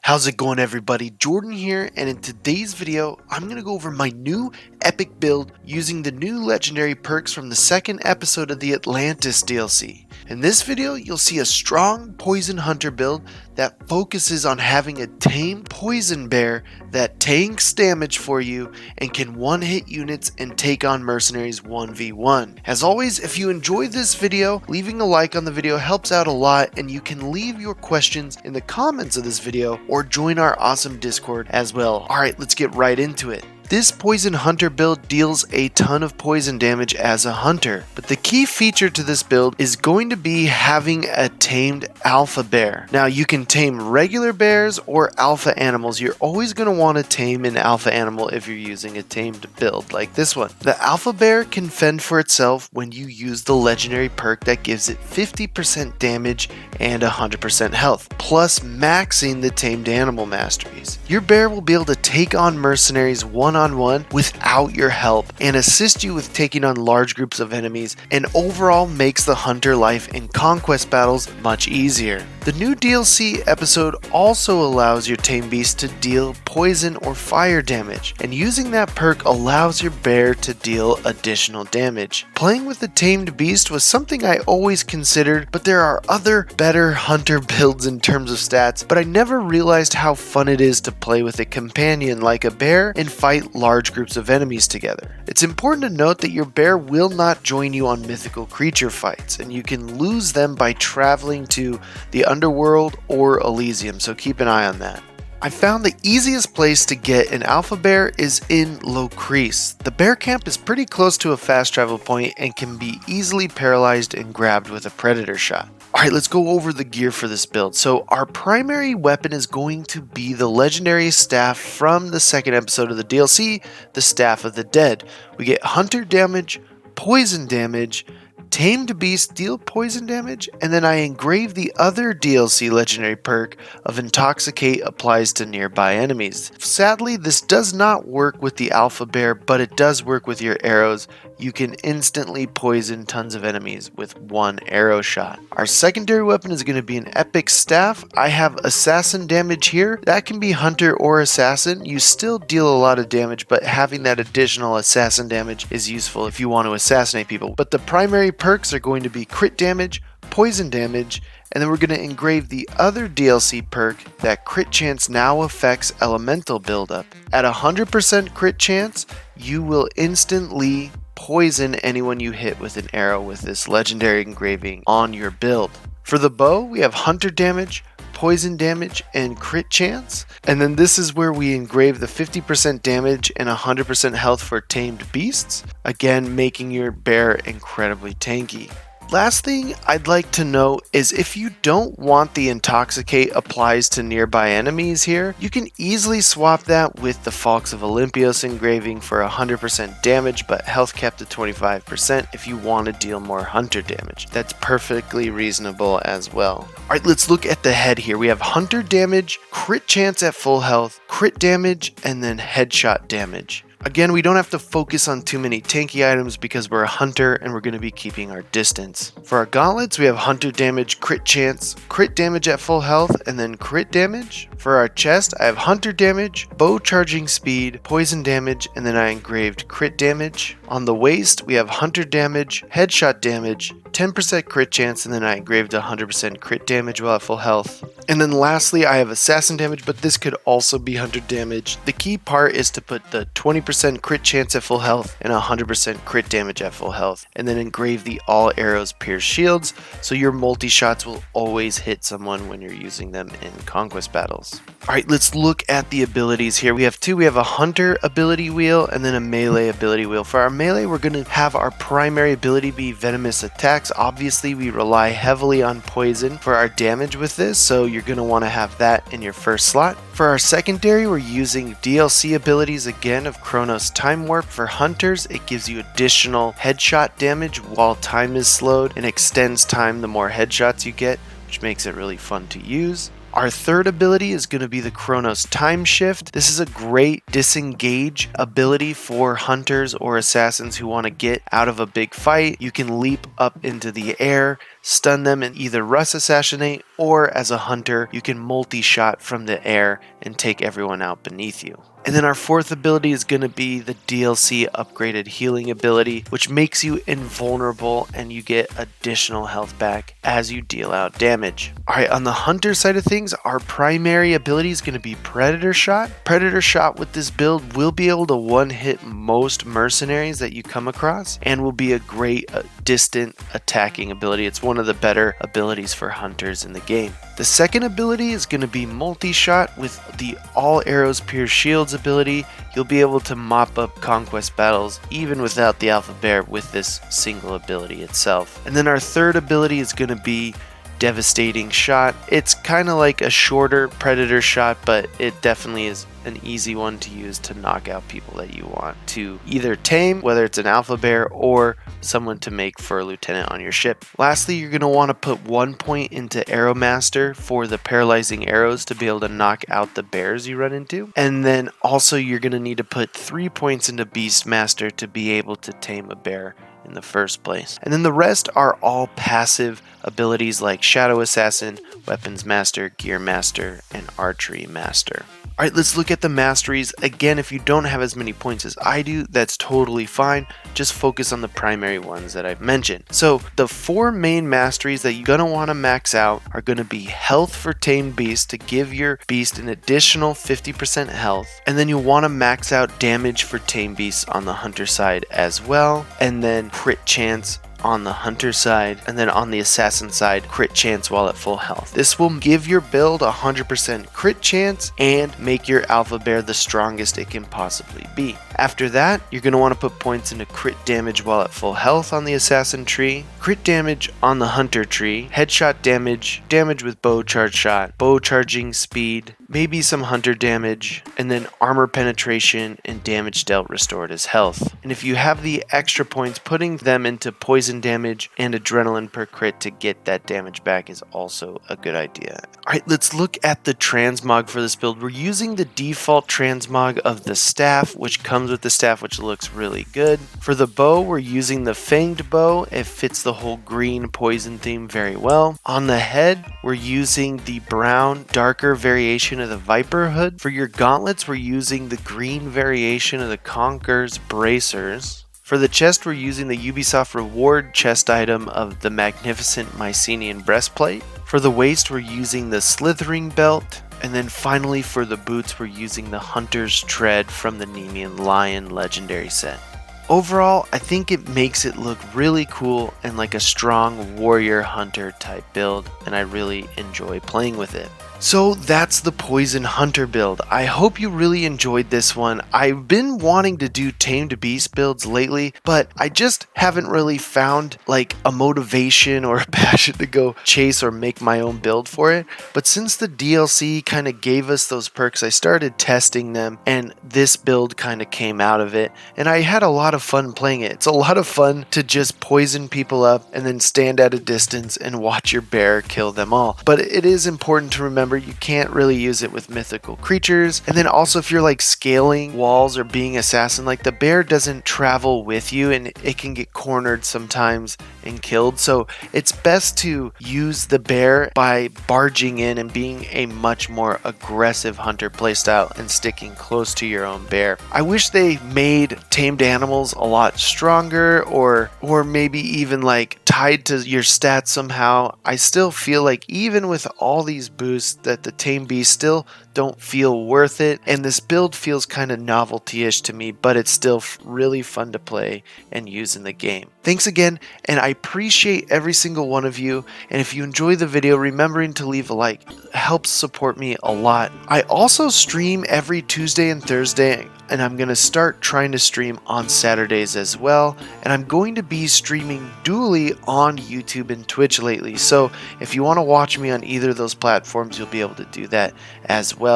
How's it going, everybody? Jordan here, and in today's video I'm going to go over my new epic build using the new legendary perks from the second episode of the Atlantis DLC. In this video you'll see a strong poison hunter build that focuses on having a tame poison bear that tanks damage for you and can one-hit units and take on mercenaries 1v1. As always, if you enjoyed this video, leaving a like on the video helps out a lot, and you can leave your questions in the comments of this video or join our awesome Discord as well. Alright, let's get right into it. This poison hunter build deals a ton of poison damage as a hunter, but the key feature to this build is going to be having a tamed alpha bear. Now you can tame regular bears or alpha animals. You're always going to want to tame an alpha animal if you're using a tamed build like this one. The alpha bear can fend for itself when you use the legendary perk that gives it 50% damage and 100% health, plus maxing the tamed animal masteries. Your bear will be able to take on mercenaries one-on-one without your help and assist you with taking on large groups of enemies, and overall makes the hunter life in conquest battles much easier. The new DLC episode also allows your tame beast to deal poison or fire damage, and using that perk allows your bear to deal additional damage. Playing with the tamed beast was something I always considered, but there are other better hunter builds in terms of stats, but I never realized how fun it is to play with a companion like a bear and fight large groups of enemies together. It's important to note that your bear will not join you on mythical creature fights, and you can lose them by traveling to the underworld or Elysium, so keep an eye on that. I found the easiest place to get an alpha bear is in Locrease. The bear camp is pretty close to a fast travel point and can be easily paralyzed and grabbed with a predator shot. Alright, let's go over the gear for this build. So our primary weapon is going to be the legendary staff from the second episode of the DLC, the Staff of the Dead. We get hunter damage, poison damage, tamed beast deal poison damage, and then I engrave the other DLC legendary perk of Intoxicate applies to nearby enemies. Sadly, this does not work with the alpha bear, but it does work with your arrows. You can instantly poison tons of enemies with one arrow shot. Our secondary weapon is going to be an epic staff. I have assassin damage here. That can be hunter or assassin. You still deal a lot of damage, but having that additional assassin damage is useful if you want to assassinate people. But the primary perks are going to be crit damage, poison damage, and then we're going to engrave the other DLC perk that crit chance now affects elemental buildup. At 100% crit chance, you will instantly poison anyone you hit with an arrow with this legendary engraving on your build. For the bow, we have hunter damage, poison damage, and crit chance. And then this is where we engrave the 50% damage and 100% health for tamed beasts, again making your bear incredibly tanky. Last thing I'd like to note is if you don't want the Intoxicate applies to nearby enemies here, you can easily swap that with the Falx of Olympios engraving for 100% damage but health kept to 25% if you want to deal more hunter damage. That's perfectly reasonable as well. Alright, let's look at the head here. We have hunter damage, crit chance at full health, crit damage, and then headshot damage. Again, we don't have to focus on too many tanky items because we're a hunter and we're going to be keeping our distance. For our gauntlets, we have hunter damage, crit chance, crit damage at full health, and then crit damage. For our chest, I have hunter damage, bow charging speed, poison damage, and then I engraved crit damage. On the waist, we have hunter damage, headshot damage, 10% crit chance, and then I engraved 100% crit damage while at full health. And then lastly, I have assassin damage, but this could also be hunter damage. The key part is to put the 20% crit chance at full health and 100% crit damage at full health, and then engrave the all arrows pierce shields, so your multi-shots will always hit someone when you're using them in conquest battles. Alright, let's look at the abilities here. We have two. We have a hunter ability wheel and then a melee ability wheel. For our melee, we're going to have our primary ability be venomous attacks. Obviously, we rely heavily on poison for our damage with this, so you're going to want to have that in your first slot. For our secondary, we're using DLC abilities again of Chronos Time Warp. For hunters, it gives you additional headshot damage while time is slowed and extends time the more headshots you get, which makes it really fun to use. Our third ability is going to be the Chronos Time Shift. This is a great disengage ability for hunters or assassins who want to get out of a big fight. You can leap up into the air, stun them and either Rust Assassinate, or as a hunter, you can multi-shot from the air and take everyone out beneath you. And then our fourth ability is going to be the DLC upgraded healing ability, which makes you invulnerable and you get additional health back as you deal out damage. Alright, on the hunter side of things, our primary ability is going to be Predator Shot. Predator Shot with this build will be able to one-hit most mercenaries that you come across and will be a great distant attacking ability. It's one of the better abilities for hunters in the game. The second ability is going to be Multi-Shot with the All Arrows Pierce Shields ability. You'll be able to mop up conquest battles even without the Alpha Bear with this single ability itself. And then our third ability is going to be Devastating Shot. It's kind of like a shorter Predator Shot, but it definitely is an easy one to use to knock out people that you want to either tame, whether it's an Alpha Bear or someone to make for a lieutenant on your ship. Lastly, you're going to want to put 1 point into Arrow Master for the paralyzing arrows to be able to knock out the bears you run into. And then also you're going to need to put 3 points into Beast Master to be able to tame a bear in the first place. And then the rest are all passive abilities like Shadow Assassin, Weapons Master, Gear Master, and Archery Master. Alright, let's look at the masteries. Again, if you don't have as many points as I do, that's totally fine. Just focus on the primary ones that I've mentioned. So the 4 main masteries that you're going to want to max out are going to be Health for Tamed Beast to give your beast an additional 50% health. And then you want to max out Damage for Tamed Beasts on the hunter side as well. And then Crit Chance on the hunter side, and then on the assassin side, crit chance while at full health. This will give your build 100% crit chance and make your Alpha Bear the strongest it can possibly be. After that, you're going to want to put points into crit damage while at full health on the assassin tree, crit damage on the hunter tree, headshot damage, damage with bow charge shot, bow charging speed, maybe some hunter damage, and then armor penetration and damage dealt restored as health. And if you have the extra points, putting them into poison damage and adrenaline per crit to get that damage back is also a good idea. Alright, let's look at the transmog for this build. We're using the default transmog of the staff, which comes with the staff, which looks really good. For the bow, we're using the fanged bow. It fits the whole green poison theme very well. On the head, we're using the brown, darker variation of the Viper hood. For your gauntlets, we're using the green variation of the Conqueror's bracers. For the chest, we're using the Ubisoft reward chest item of the magnificent Mycenaean breastplate. For the waist, we're using the slithering belt. And then finally for the boots, we're using the Hunter's Tread from the Nemean Lion legendary set. Overall, I think it makes it look really cool and like a strong warrior hunter type build, and I really enjoy playing with it. So that's the Poison Hunter build. I hope you really enjoyed this one. I've been wanting to do Tamed Beast builds lately, but I just haven't really found like a motivation or a passion to go chase or make my own build for it. But since the DLC kind of gave us those perks, I started testing them and this build kind of came out of it. And I had a lot of fun playing it. It's a lot of fun to just poison people up and then stand at a distance and watch your bear kill them all. But it is important to remember you can't really use it with mythical creatures. And then also if you're like scaling walls or being assassin, like the bear doesn't travel with you and it can get cornered sometimes and killed. So it's best to use the bear by barging in and being a much more aggressive hunter playstyle and sticking close to your own bear. I wish they made tamed animals a lot stronger or maybe even like tied to your stats somehow. I still feel like even with all these boosts that the Tamed Beasts still don't feel worth it, and this build feels kind of novelty-ish to me, but it's still really fun to play and use in the game. Thanks again, and I appreciate every single one of you, and if you enjoy the video, remembering to leave a like helps support me a lot. I also stream every Tuesday and Thursday, and I'm going to start trying to stream on Saturdays as well, and I'm going to be streaming dually on YouTube and Twitch lately, so if you want to watch me on either of those platforms, you'll be able to do that as well.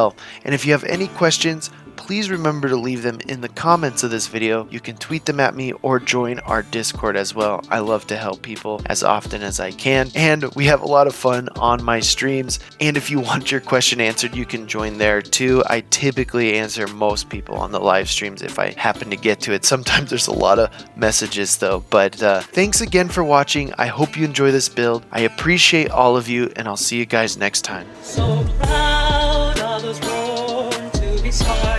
And if you have any questions, please remember to leave them in the comments of this video. You can tweet them at me or join our Discord as well. I love to help people as often as I can, and we have a lot of fun on my streams. And if you want your question answered, you can join there too. I typically answer most people on the live streams if I happen to get to it. Sometimes there's a lot of messages though, but thanks again for watching. I hope you enjoy this build. I appreciate all of you, and I'll see you guys next time. So proud I was born to be smart.